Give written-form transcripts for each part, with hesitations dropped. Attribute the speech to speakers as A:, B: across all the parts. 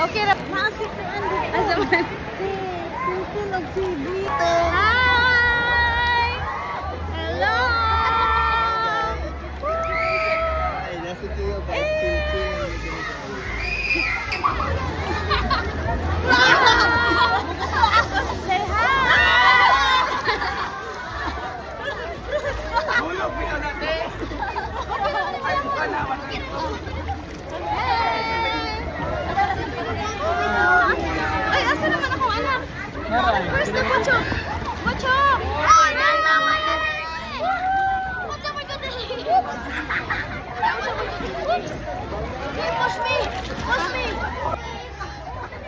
A: Okay ra.
B: Maasik na Andy.
A: Asa man?
B: Si Tulog si Blito.
A: Hi! Hello!
C: Ay, nasa tiyo ba? Chill-chill.
A: Say hi!
C: Hulog pito natin! Ay, buka na.
A: Ay, asa naman akong anak?
C: Meron.
A: Where's the Pocho? Pocho! Oh, no, no, my goodness! Pocho, my goodness! Oops! Oops! Okay, push me! Push me!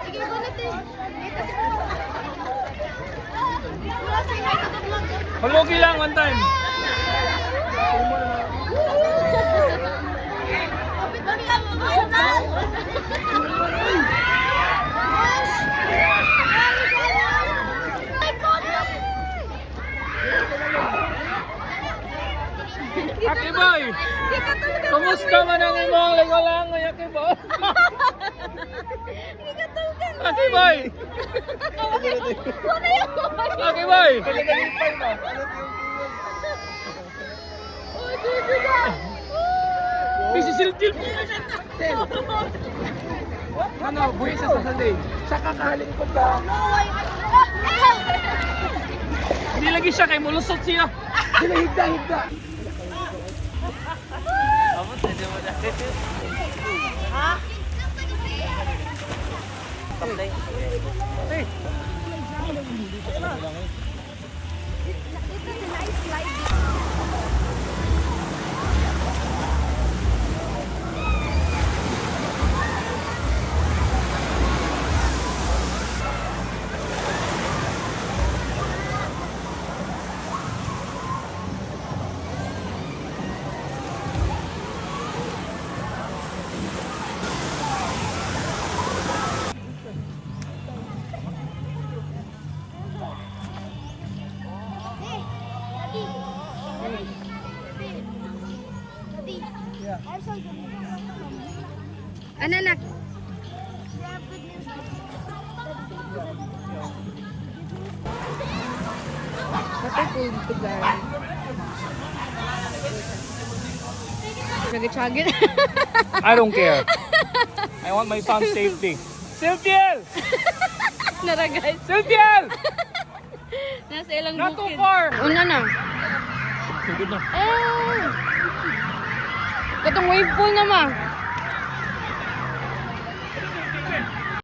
A: Sige, bunot eh. Wala, say hi to the vlog.
C: Hulugi lang, one time.
A: Kapit kami ang vlog!
C: Aki boy! Kumusta man ang imong ligolang ng Aki boy? Aki boy! Aki boy! Busy siltil! Ano, buhay sa Sunday. Sa kakalingkod ka. Hindi lagi siya kay mulusot siya. Higda.
A: Ano na? Matay po ito guys. Nag-chagin.
C: I don't care. I want my son's safety. Siltiel!
A: Nara guys.
C: Siltiel!
A: Nasa ilang
C: Not too
A: bukid.
C: far!
A: Una na.
C: Good na.
A: Eh. Katong wave pool na ma.